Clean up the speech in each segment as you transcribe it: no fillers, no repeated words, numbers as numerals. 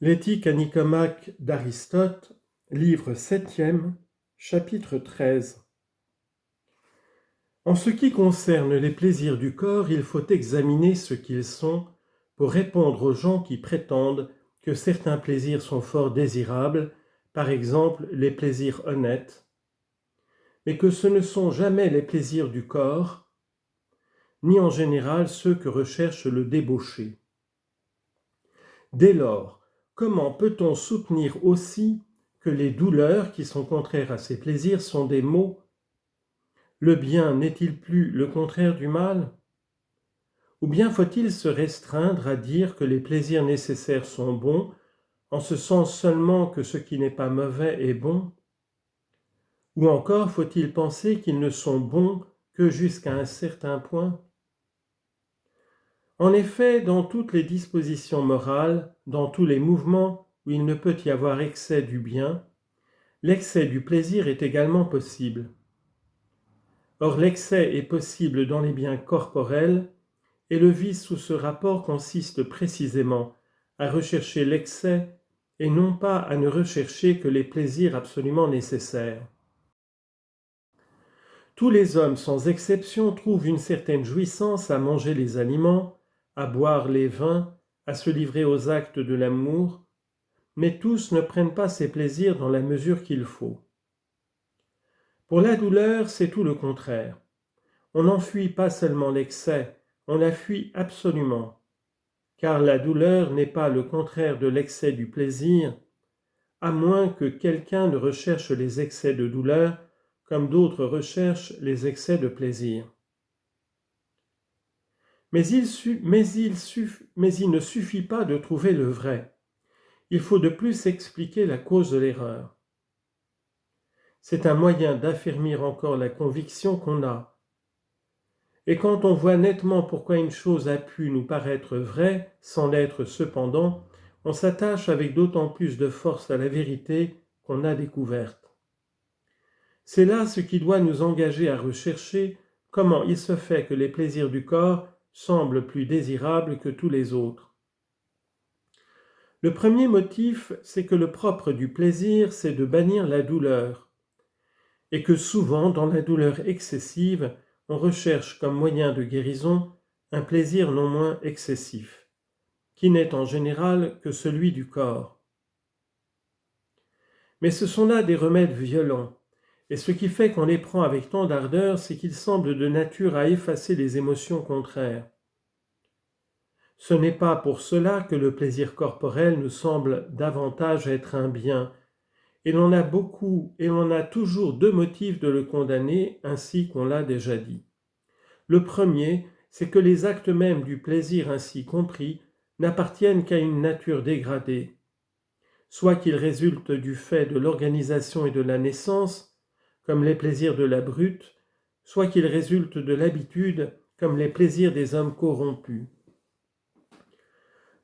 L'éthique à Nicomaque d'Aristote, livre 7e, chapitre 13. En ce qui concerne les plaisirs du corps, il faut examiner ce qu'ils sont pour répondre aux gens qui prétendent que certains plaisirs sont fort désirables, par exemple les plaisirs honnêtes, mais que ce ne sont jamais les plaisirs du corps, ni en général ceux que recherche le débauché. Dès lors, comment peut-on soutenir aussi que les douleurs qui sont contraires à ces plaisirs sont des maux? Le bien n'est-il plus le contraire du mal? Ou bien faut-il se restreindre à dire que les plaisirs nécessaires sont bons, en ce sens seulement que ce qui n'est pas mauvais est bon? Ou encore faut-il penser qu'ils ne sont bons que jusqu'à un certain point? En effet, dans toutes les dispositions morales, dans tous les mouvements où il ne peut y avoir excès du bien, l'excès du plaisir est également possible. Or, l'excès est possible dans les biens corporels, et le vice sous ce rapport consiste précisément à rechercher l'excès et non pas à ne rechercher que les plaisirs absolument nécessaires. Tous les hommes, sans exception, trouvent une certaine jouissance à manger les aliments, à boire les vins, à se livrer aux actes de l'amour, mais tous ne prennent pas ces plaisirs dans la mesure qu'il faut. Pour la douleur, c'est tout le contraire. On n'en fuit pas seulement l'excès, on la fuit absolument, car la douleur n'est pas le contraire de l'excès du plaisir, à moins que quelqu'un ne recherche les excès de douleur comme d'autres recherchent les excès de plaisir. Mais il ne suffit pas de trouver le vrai. Il faut de plus expliquer la cause de l'erreur. C'est un moyen d'affermir encore la conviction qu'on a. Et quand on voit nettement pourquoi une chose a pu nous paraître vraie, sans l'être cependant, on s'attache avec d'autant plus de force à la vérité qu'on a découverte. C'est là ce qui doit nous engager à rechercher comment il se fait que les plaisirs du corps semblent plus désirables que tous les autres. Le premier motif, c'est que le propre du plaisir, c'est de bannir la douleur, et que souvent, dans la douleur excessive, on recherche comme moyen de guérison un plaisir non moins excessif, qui n'est en général que celui du corps. Mais ce sont là des remèdes violents, et ce qui fait qu'on les prend avec tant d'ardeur, c'est qu'ils semblent de nature à effacer les émotions contraires. Ce n'est pas pour cela que le plaisir corporel nous semble davantage être un bien, et l'on a toujours deux motifs de le condamner, ainsi qu'on l'a déjà dit. Le premier, c'est que les actes mêmes du plaisir ainsi compris n'appartiennent qu'à une nature dégradée, soit qu'ils résultent du fait de l'organisation et de la naissance, comme les plaisirs de la brute, soit qu'ils résultent de l'habitude, comme les plaisirs des hommes corrompus.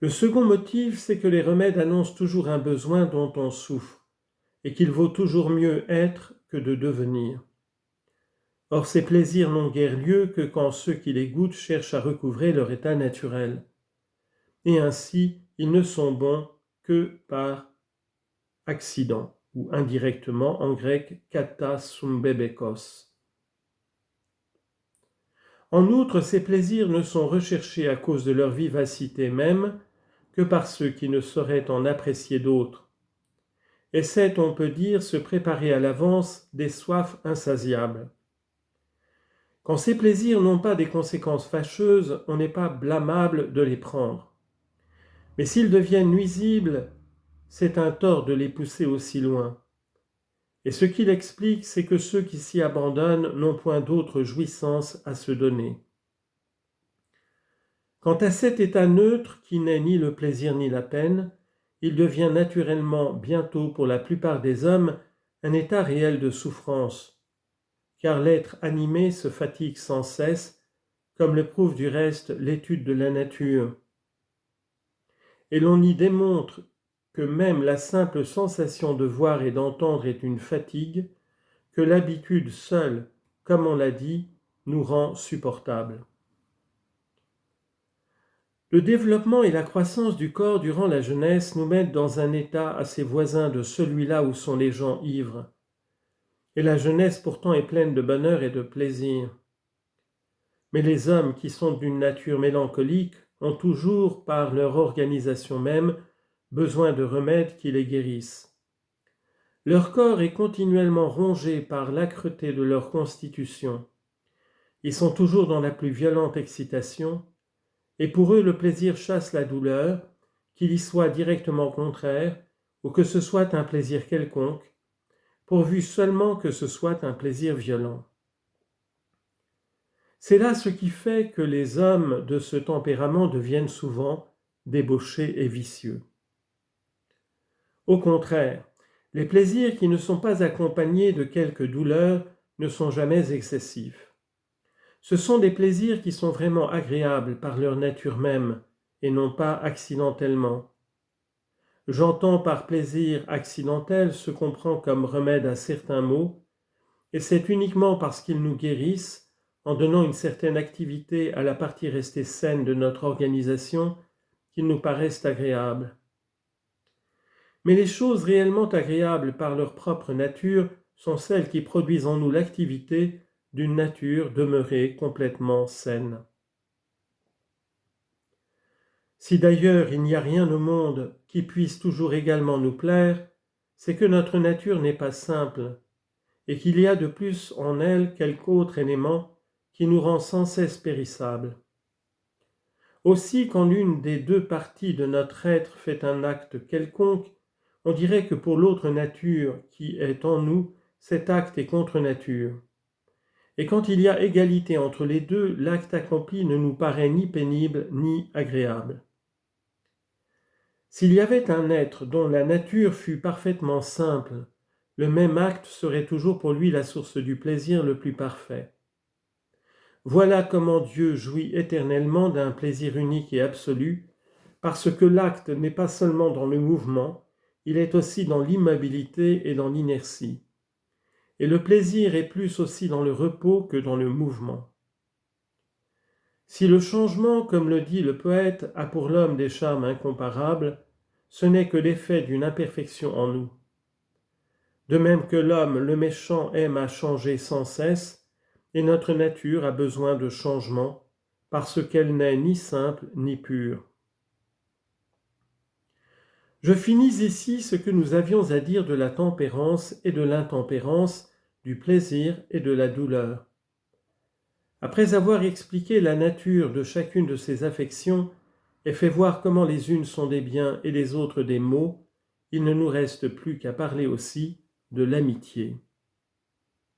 Le second motif, c'est que les remèdes annoncent toujours un besoin dont on souffre, et qu'il vaut toujours mieux être que de devenir. Or, ces plaisirs n'ont guère lieu que quand ceux qui les goûtent cherchent à recouvrer leur état naturel. Et ainsi, ils ne sont bons que par accident, ou indirectement en grec kata sumbebekos. En outre, ces plaisirs ne sont recherchés à cause de leur vivacité même que par ceux qui ne sauraient en apprécier d'autres. Et c'est, on peut dire, se préparer à l'avance des soifs insatiables. Quand ces plaisirs n'ont pas des conséquences fâcheuses, on n'est pas blâmable de les prendre. Mais s'ils deviennent nuisibles, c'est un tort de les pousser aussi loin. Et ce qu'il explique, c'est que ceux qui s'y abandonnent n'ont point d'autre jouissance à se donner. Quant à cet état neutre qui n'est ni le plaisir ni la peine, il devient naturellement bientôt pour la plupart des hommes un état réel de souffrance, car l'être animé se fatigue sans cesse, comme le prouve du reste l'étude de la nature. Et l'on y démontre que même la simple sensation de voir et d'entendre est une fatigue, que l'habitude seule, comme on l'a dit, nous rend supportables. Le développement et la croissance du corps durant la jeunesse nous mettent dans un état assez voisin de celui-là où sont les gens ivres. Et la jeunesse pourtant est pleine de bonheur et de plaisir. Mais les hommes qui sont d'une nature mélancolique ont toujours, par leur organisation même, besoin de remèdes qui les guérissent. Leur corps est continuellement rongé par l'âcreté de leur constitution. Ils sont toujours dans la plus violente excitation, et pour eux le plaisir chasse la douleur, qu'il y soit directement contraire, ou que ce soit un plaisir quelconque, pourvu seulement que ce soit un plaisir violent. C'est là ce qui fait que les hommes de ce tempérament deviennent souvent débauchés et vicieux. Au contraire, les plaisirs qui ne sont pas accompagnés de quelque douleur ne sont jamais excessifs. Ce sont des plaisirs qui sont vraiment agréables par leur nature même, et non pas accidentellement. J'entends par plaisir accidentel ce qu'on prend comme remède à certains maux, et c'est uniquement parce qu'ils nous guérissent, en donnant une certaine activité à la partie restée saine de notre organisation, qu'ils nous paraissent agréables. Mais les choses réellement agréables par leur propre nature sont celles qui produisent en nous l'activité d'une nature demeurée complètement saine. Si d'ailleurs il n'y a rien au monde qui puisse toujours également nous plaire, c'est que notre nature n'est pas simple, et qu'il y a de plus en elle quelque autre élément qui nous rend sans cesse périssables. Aussi, quand l'une des deux parties de notre être fait un acte quelconque, on dirait que pour l'autre nature qui est en nous, cet acte est contre nature. Et quand il y a égalité entre les deux, l'acte accompli ne nous paraît ni pénible ni agréable. S'il y avait un être dont la nature fût parfaitement simple, le même acte serait toujours pour lui la source du plaisir le plus parfait. Voilà comment Dieu jouit éternellement d'un plaisir unique et absolu, parce que l'acte n'est pas seulement dans le mouvement, il est aussi dans l'immobilité et dans l'inertie. Et le plaisir est plus aussi dans le repos que dans le mouvement. Si le changement, comme le dit le poète, a pour l'homme des charmes incomparables, ce n'est que l'effet d'une imperfection en nous. De même que l'homme, le méchant, aime à changer sans cesse, et notre nature a besoin de changement, parce qu'elle n'est ni simple ni pure. Je finis ici ce que nous avions à dire de la tempérance et de l'intempérance, du plaisir et de la douleur. Après avoir expliqué la nature de chacune de ces affections et fait voir comment les unes sont des biens et les autres des maux, il ne nous reste plus qu'à parler aussi de l'amitié.